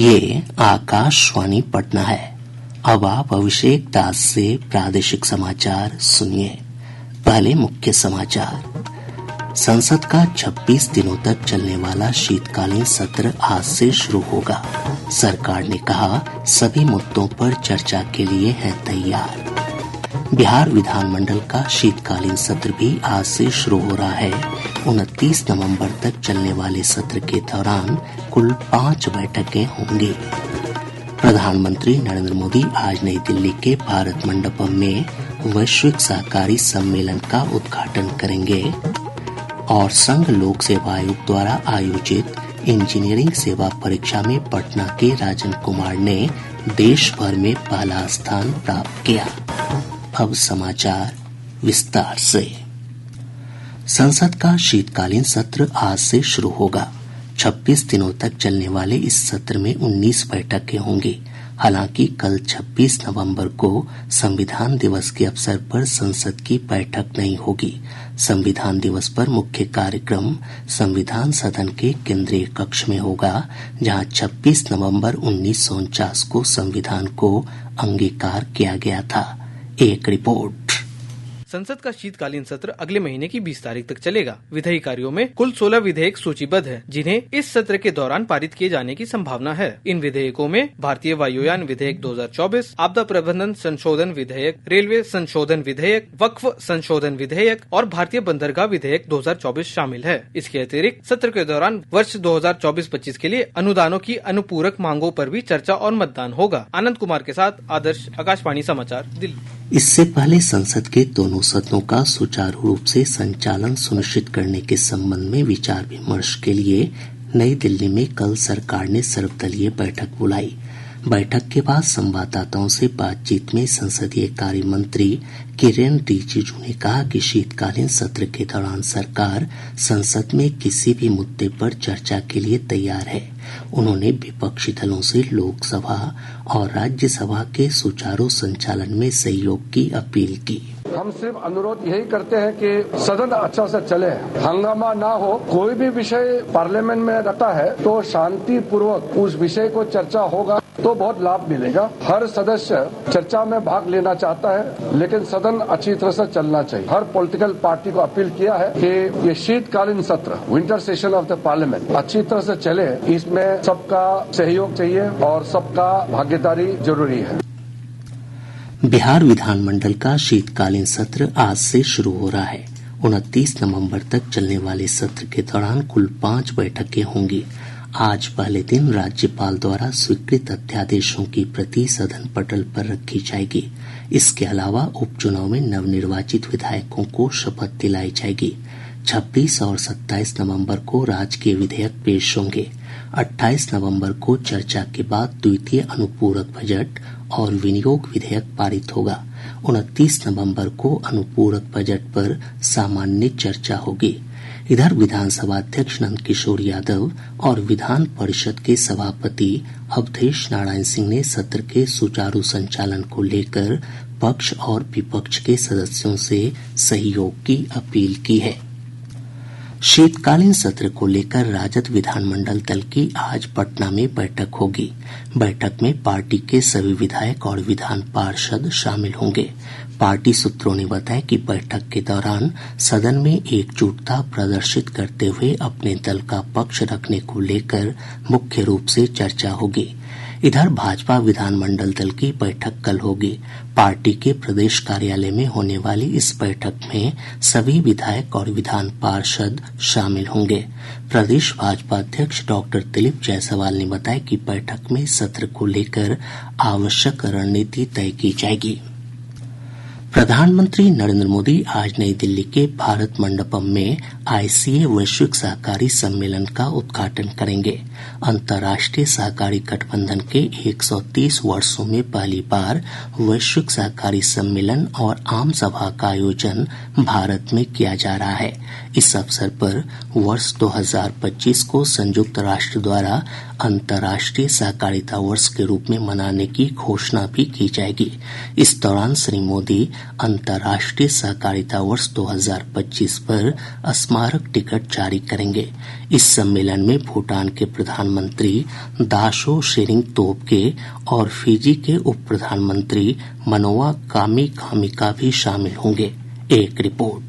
ये आकाशवाणी पटना है। अब आप अभिषेक दास से प्रादेशिक समाचार सुनिए। पहले मुख्य समाचार। संसद का 26 दिनों तक चलने वाला शीतकालीन सत्र आज से शुरू होगा। सरकार ने कहा सभी मुद्दों पर चर्चा के लिए है तैयार। बिहार विधानमंडल का शीतकालीन सत्र भी आज से शुरू हो रहा है। 29 नवंबर तक चलने वाले सत्र के दौरान कुल 5 बैठकें होंगी। प्रधानमंत्री नरेंद्र मोदी आज नई दिल्ली के भारत मंडपम में वैश्विक सहकारी सम्मेलन का उद्घाटन करेंगे। और संघ लोक सेवा आयोग द्वारा आयोजित इंजीनियरिंग सेवा परीक्षा में पटना के राजन कुमार ने देश भर में पहला स्थान प्राप्त किया। अब समाचार विस्तार से। संसद का शीतकालीन सत्र आज से शुरू होगा। 26 दिनों तक चलने वाले इस सत्र में 19 बैठकें होंगी। हालांकि कल 26 नवंबर को संविधान दिवस के अवसर पर संसद की बैठक नहीं होगी। संविधान दिवस पर मुख्य कार्यक्रम संविधान सदन के केंद्रीय कक्ष में होगा, जहां 26 नवंबर 1949 को संविधान को अंगीकार किया गया था। एक रिपोर्ट। संसद का शीतकालीन सत्र अगले महीने की 20 तारीख तक चलेगा। विधायी कार्यों में कुल 16 विधेयक सूचीबद्ध हैं, जिन्हें इस सत्र के दौरान पारित किए जाने की संभावना है। इन विधेयकों में भारतीय वायुयान विधेयक 2024, आपदा प्रबंधन संशोधन विधेयक, रेलवे संशोधन विधेयक, वक्फ संशोधन विधेयक और भारतीय बंदरगाह विधेयक 2024 शामिल है। इसके अतिरिक्त सत्र के दौरान वर्ष 2024-25 के लिए अनुदानों की अनुपूरक मांगों पर भी चर्चा और मतदान होगा। आनंद कुमार के साथ आदर्श, आकाशवाणी समाचार, दिल्ली। इससे पहले संसद के दोनों सदनों का सुचारू रूप से संचालन सुनिश्चित करने के संबंध में विचार विमर्श के लिए नई दिल्ली में कल सरकार ने सर्वदलीय बैठक बुलाई। बैठक के बाद संवाददाताओं से बातचीत में संसदीय कार्य मंत्री किरेन रिजिजू ने कहा कि शीतकालीन सत्र के दौरान सरकार संसद में किसी भी मुद्दे पर चर्चा के लिए तैयार है। उन्होंने विपक्षी दलों से लोकसभा और राज्यसभा के सुचारू संचालन में सहयोग की अपील की। हम सिर्फ अनुरोध यही करते हैं कि सदन अच्छा से चले, हंगामा ना हो। कोई भी विषय पार्लियामेंट में रहता है तो शांति पूर्वक उस विषय को चर्चा होगा तो बहुत लाभ मिलेगा। हर सदस्य चर्चा में भाग लेना चाहता है, लेकिन सदन अच्छी तरह से चलना चाहिए। हर पॉलिटिकल पार्टी को अपील किया है कि ये शीतकालीन सत्र, winter session of the parliament अच्छी तरह से चले। इसमें सबका सहयोग चाहिए और सबका भागीदारी जरूरी है। बिहार विधानमंडल का शीतकालीन सत्र आज से शुरू हो रहा है। 29 नवंबर तक चलने वाले सत्र के दौरान कुल 5 बैठकें होंगी। आज पहले दिन राज्यपाल द्वारा स्वीकृत अध्यादेशों की प्रति सदन पटल पर रखी जाएगी। इसके अलावा उपचुनाव में नवनिर्वाचित विधायकों को शपथ दिलाई जाएगी। 26 और 27 नवंबर को राजकीय विधेयक पेश होंगे। 28 नवंबर को चर्चा के बाद द्वितीय अनुपूरक बजट और विनियोग विधेयक पारित होगा। 29 नवंबर को अनुपूरक बजट पर सामान्य चर्चा होगी। इधर विधानसभा अध्यक्ष नंद किशोर यादव और विधान परिषद के सभापति अवधेश नारायण सिंह ने सत्र के सुचारू संचालन को लेकर पक्ष और विपक्ष के सदस्यों से सहयोग की अपील की है। शीतकालीन सत्र को लेकर राजद विधानमंडल दल की आज पटना में बैठक होगी। बैठक में पार्टी के सभी विधायक और विधान पार्षद शामिल होंगे। पार्टी सूत्रों ने बताया कि बैठक के दौरान सदन में एकजुटता प्रदर्शित करते हुए अपने दल का पक्ष रखने को लेकर मुख्य रूप से चर्चा होगी। इधर भाजपा विधानमंडल दल की बैठक कल होगी। पार्टी के प्रदेश कार्यालय में होने वाली इस बैठक में सभी विधायक और विधान पार्षद शामिल होंगे। प्रदेश भाजपा अध्यक्ष डॉक्टर दिलीप जायसवाल ने बताया कि बैठक में सत्र को लेकर आवश्यक रणनीति तय की जाएगी। प्रधानमंत्री नरेंद्र मोदी आज नई दिल्ली के भारत मंडपम में आईसीए वैश्विक सहकारी सम्मेलन का उद्घाटन करेंगे। अंतर्राष्ट्रीय सहकारी गठबंधन के 130 वर्षों में पहली बार वैश्विक सहकारी सम्मेलन और आम सभा का आयोजन भारत में किया जा रहा है। इस अवसर पर वर्ष 2025 को संयुक्त राष्ट्र द्वारा अंतर्राष्ट्रीय सहकारिता वर्ष के रूप में मनाने की घोषणा भी की जाएगी। इस दौरान श्री मोदी अंतर्राष्ट्रीय सहकारिता वर्ष 2025 पर स्मारक टिकट जारी करेंगे। इस सम्मेलन में भूटान के प्रधानमंत्री दाशो शेरिंग तोब्गे और फिजी के उप प्रधानमंत्री मनोवा कामिका भी शामिल होंगे। एक रिपोर्ट।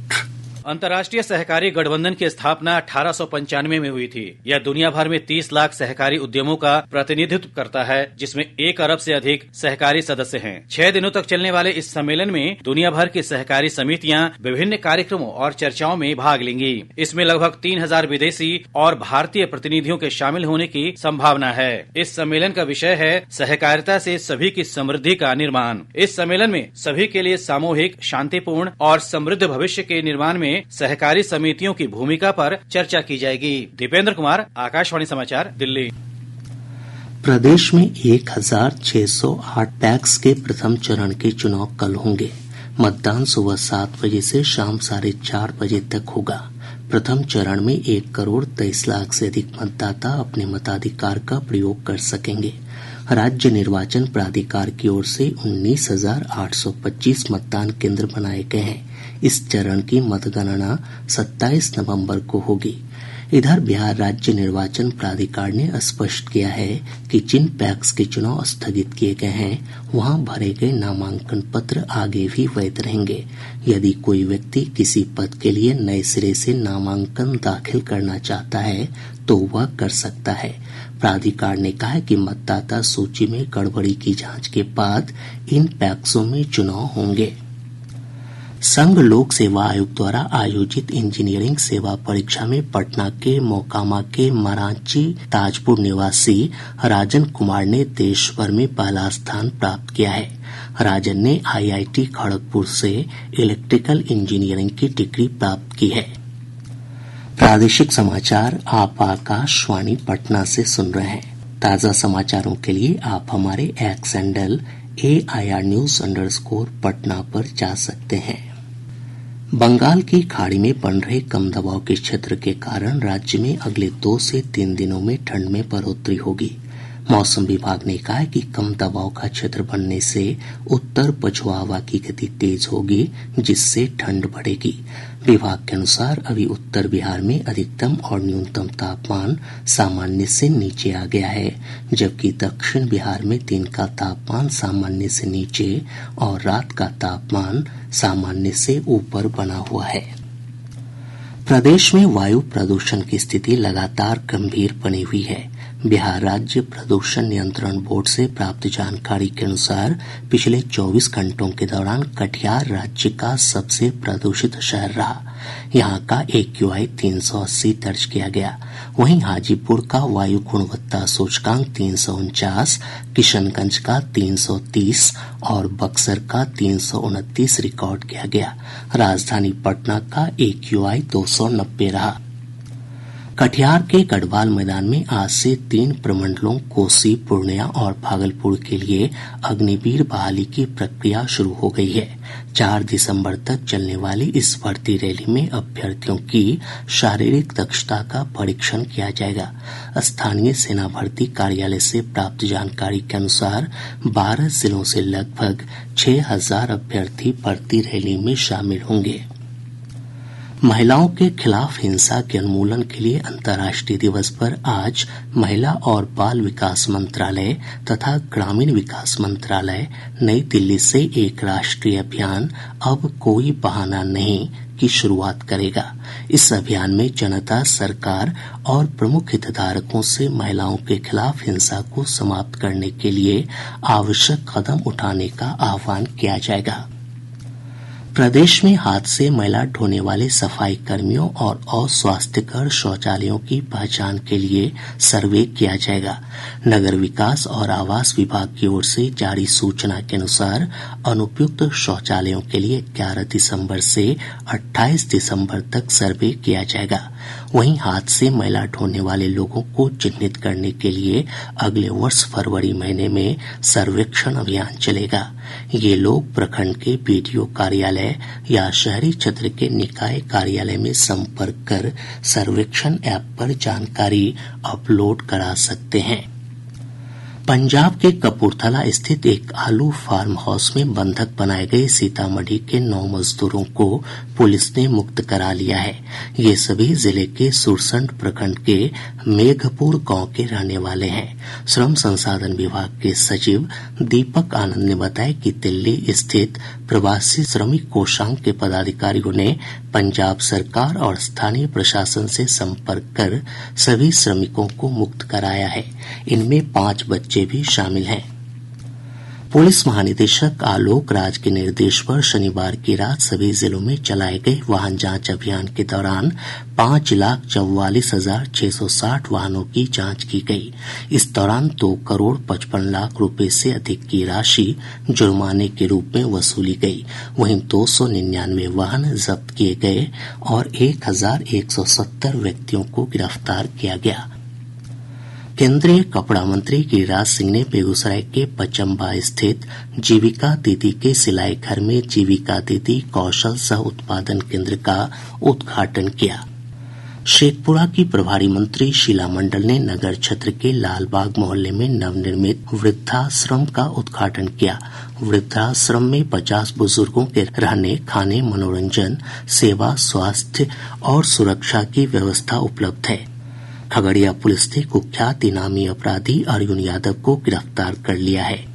अंतर्राष्ट्रीय सहकारी गठबंधन की स्थापना 1895 में हुई थी। यह दुनिया भर में 30 लाख सहकारी उद्यमों का प्रतिनिधित्व करता है, जिसमें 1 अरब से अधिक सहकारी सदस्य हैं। 6 दिनों तक चलने वाले इस सम्मेलन में दुनिया भर की सहकारी समितियां विभिन्न कार्यक्रमों और चर्चाओं में भाग लेंगी। इसमें लगभग 3000 विदेशी और भारतीय प्रतिनिधियों के शामिल होने की संभावना है। इस सम्मेलन का विषय है सहकारिता से सभी की समृद्धि का निर्माण। इस सम्मेलन में सभी के लिए सामूहिक, शांतिपूर्ण और समृद्ध भविष्य के निर्माण में सहकारी समितियों की भूमिका पर चर्चा की जाएगी। दीपेंद्र कुमार, आकाशवाणी समाचार, दिल्ली। प्रदेश में 1608 पैक्स के प्रथम चरण के चुनाव कल होंगे। मतदान सुबह 7 बजे से शाम 4:30 बजे तक होगा। प्रथम चरण में 1,23 लाख से अधिक मतदाता अपने मताधिकार का प्रयोग कर सकेंगे। राज्य निर्वाचन प्राधिकार की ओर से 19,825 मतदान केंद्र बनाए गए हैं। इस चरण की मतगणना 27 नवंबर को होगी। इधर बिहार राज्य निर्वाचन प्राधिकार ने स्पष्ट किया है कि जिन पैक्स के चुनाव स्थगित किए गए हैं वहां भरे गए नामांकन पत्र आगे भी वैध रहेंगे। यदि कोई व्यक्ति किसी पद के लिए नए सिरे से नामांकन दाखिल करना चाहता है तो वह कर सकता है। प्राधिकार ने कहा है कि मतदाता सूची में गड़बड़ी की जांच के बाद इन पैक्सों में चुनाव होंगे। संघ लोक सेवा आयोग द्वारा आयोजित इंजीनियरिंग सेवा परीक्षा में पटना के मोकामा के मरांची ताजपुर निवासी राजन कुमार ने देश भर में पहला स्थान प्राप्त किया है। राजन ने IIT खड़गपुर से इलेक्ट्रिकल इंजीनियरिंग की डिग्री प्राप्त की है। प्रादेशिक समाचार आप आकाशवाणी पटना से सुन रहे हैं। ताज़ा समाचारों के लिए आप हमारे x handle AIR News_ Patna पर जा सकते हैं। बंगाल की खाड़ी में बन रहे कम दबाव के क्षेत्र के कारण राज्य में अगले 2 से 3 दिनों में ठंड में बढ़ोतरी होगी। मौसम विभाग ने कहा है कि कम दबाव का क्षेत्र बनने से उत्तर पछुआ हवा की गति तेज होगी, जिससे ठंड बढ़ेगी। विभाग के अनुसार अभी उत्तर बिहार में अधिकतम और न्यूनतम तापमान सामान्य से नीचे आ गया है, जबकि दक्षिण बिहार में दिन का तापमान सामान्य से नीचे और रात का तापमान सामान्य से ऊपर बना हुआ है। प्रदेश में वायु प्रदूषण की स्थिति लगातार गंभीर बनी हुई है। बिहार राज्य प्रदूषण नियंत्रण बोर्ड से प्राप्त जानकारी के अनुसार पिछले 24 घंटों के दौरान कटिहार राज्य का सबसे प्रदूषित शहर रहा। यहां का AQI 380 दर्ज किया गया। वहीं हाजीपुर का वायु गुणवत्ता सूचकांक 349, किशनगंज का 330 और बक्सर का 329 रिकॉर्ड किया गया। राजधानी पटना का AQI 290 रहा। कटिहार के गढ़वाल मैदान में आज से 3 प्रमंडलों कोसी, पूर्णिया और भागलपुर के लिए अग्निवीर बहाली की प्रक्रिया शुरू हो गई है। 4 दिसंबर तक चलने वाली इस भर्ती रैली में अभ्यर्थियों की शारीरिक दक्षता का परीक्षण किया जाएगा। स्थानीय सेना भर्ती कार्यालय से प्राप्त जानकारी के अनुसार 12 जिलों से लगभग 6000 अभ्यर्थी भर्ती रैली में शामिल होंगे। महिलाओं के खिलाफ हिंसा के उन्मूलन के लिए अंतर्राष्ट्रीय दिवस पर आज महिला और बाल विकास मंत्रालय तथा ग्रामीण विकास मंत्रालय नई दिल्ली से एक राष्ट्रीय अभियान अब कोई बहाना नहीं की शुरुआत करेगा। इस अभियान में जनता, सरकार और प्रमुख हितधारकों से महिलाओं के खिलाफ हिंसा को समाप्त करने के लिए आवश्यक कदम उठाने का आह्वान किया जाएगा। प्रदेश में हाथ से मैला ढोने वाले सफाई कर्मियों और अस्वास्थ्यकर शौचालयों की पहचान के लिए सर्वे किया जाएगा। नगर विकास और आवास विभाग की ओर से जारी सूचना के अनुसार अनुपयुक्त शौचालयों के लिए 11 दिसंबर से 28 दिसंबर तक सर्वे किया जाएगा। वहीं हाथ से मैला ढोने वाले लोगों को चिन्हित करने के लिए अगले वर्ष फरवरी महीने में सर्वेक्षण अभियान चलेगा। ये लोग प्रखंड के बीडीओ कार्यालय या शहरी क्षेत्र के निकाय कार्यालय में संपर्क कर सर्वेक्षण ऐप पर जानकारी अपलोड करा सकते हैं। पंजाब के कपूरथला स्थित एक आलू फार्म हाउस में बंधक बनाए गए सीतामढ़ी के 9 मजदूरों को पुलिस ने मुक्त करा लिया है। ये सभी जिले के सुरसंड प्रखंड के मेघपुर गांव के रहने वाले हैं। श्रम संसाधन विभाग के सचिव दीपक आनंद ने बताया कि दिल्ली स्थित प्रवासी श्रमिक कोषांग के पदाधिकारियों ने पंजाब सरकार और स्थानीय प्रशासन से संपर्क कर सभी श्रमिकों को मुक्त कराया है। इनमें 5 बच्चे भी शामिल हैं। पुलिस महानिदेशक आलोक राज के निर्देश पर शनिवार की रात सभी जिलों में चलाए गए वाहन जांच अभियान के दौरान 5,44,660 वाहनों की जांच की गई। इस दौरान 2 करोड़ 55 लाख रुपए से अधिक की राशि जुर्माने के रूप में वसूली गई। वहीं 299 वाहन जब्त किए गए और 1,170 व्यक्तियों को गिरफ्तार किया गया। केंद्रीय कपड़ा मंत्री गिरिराज सिंह ने बेगूसराय के पचम्बा स्थित जीविका दीदी के सिलाई घर में जीविका दीदी कौशल सह उत्पादन केंद्र का उद्घाटन किया। शेखपुरा की प्रभारी मंत्री शीला मंडल ने नगर क्षेत्र के लालबाग मोहल्ले में नवनिर्मित वृद्धाश्रम का उद्घाटन किया। वृद्धाश्रम में 50 बुजुर्गों के रहने, खाने, मनोरंजन, सेवा, स्वास्थ्य और सुरक्षा की व्यवस्था उपलब्ध है। खगड़िया पुलिस ने कुख्यात इनामी अपराधी अर्जुन यादव को गिरफ्तार कर लिया है।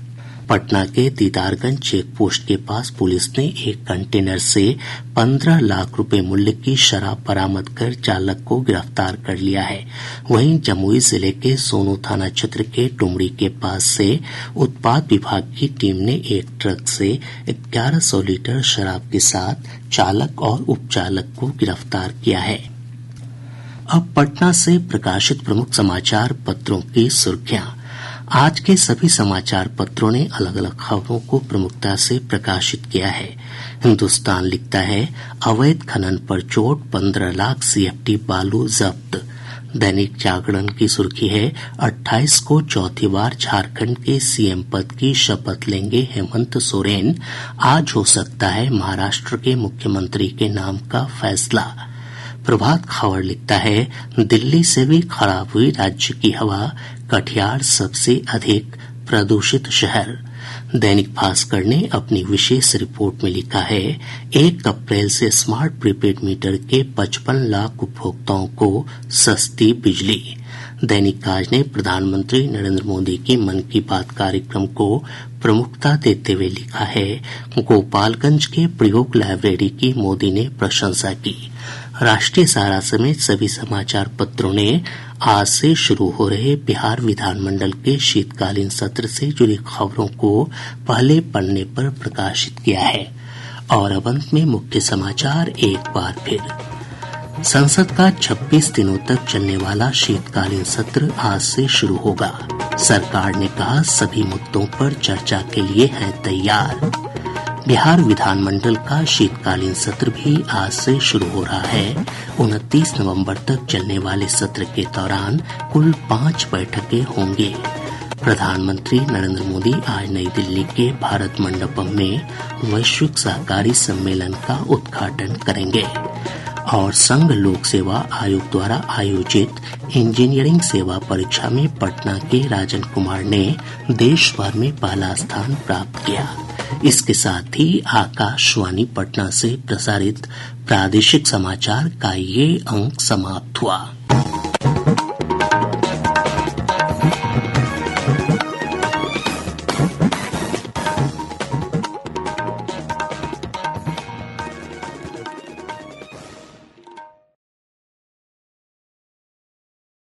पटना के दीदारगंज चेक पोस्ट के पास पुलिस ने एक कंटेनर से 15 लाख रुपए मूल्य की शराब बरामद कर चालक को गिरफ्तार कर लिया है। वहीं जमुई जिले के सोनू थाना क्षेत्र के टुमड़ी के पास से उत्पाद विभाग की टीम ने एक ट्रक से 1100 लीटर शराब के साथ चालक और उपचालक को गिरफ्तार किया है। अब पटना से प्रकाशित प्रमुख समाचार पत्रों की सुर्खियां। आज के सभी समाचार पत्रों ने अलग अलग खबरों को प्रमुखता से प्रकाशित किया है। हिन्दुस्तान लिखता है अवैध खनन पर चोट, 15 लाख CFT बालू जब्त। दैनिक जागरण की सुर्खी है 28 को चौथी बार झारखंड के CM पद की शपथ लेंगे हेमंत सोरेन। आज हो सकता है महाराष्ट्र के मुख्यमंत्री के नाम का फैसला। प्रभात खबर लिखता है दिल्ली से भी खराब हुई राज्य की हवा, कटिहार सबसे अधिक प्रदूषित शहर। दैनिक भास्कर ने अपनी विशेष रिपोर्ट में लिखा है 1 अप्रैल से स्मार्ट प्रीपेड मीटर के 55 लाख उपभोक्ताओं को सस्ती बिजली। दैनिक आज ने प्रधानमंत्री नरेंद्र मोदी की मन की बात कार्यक्रम को प्रमुखता देते हुए लिखा है गोपालगंज के प्रयोग लाइब्रेरी की मोदी ने प्रशंसा की। राष्ट्रीय सहारा समेत सभी समाचार पत्रों ने आज से शुरू हो रहे बिहार विधानमंडल के शीतकालीन सत्र से जुड़ी खबरों को पहले पन्ने पर प्रकाशित किया है। और अब अंत में मुख्य समाचार एक बार फिर। संसद का 26 दिनों तक चलने वाला शीतकालीन सत्र आज से शुरू होगा। सरकार ने कहा सभी मुद्दों पर चर्चा के लिए है तैयार। बिहार विधानमंडल का शीतकालीन सत्र भी आज से शुरू हो रहा है। 29 नवंबर तक चलने वाले सत्र के दौरान कुल 5 बैठकें होंगी। प्रधानमंत्री नरेंद्र मोदी आज नई दिल्ली के भारत मंडपम में वैश्विक सहकारी सम्मेलन का उद्घाटन करेंगे। और संघ लोक सेवा आयोग द्वारा आयोजित इंजीनियरिंग सेवा परीक्षा में पटना के राजन कुमार ने देश भर में पहला स्थान प्राप्त किया। इसके साथ ही आकाशवाणी पटना से प्रसारित प्रादेशिक समाचार का ये अंक समाप्त हुआ।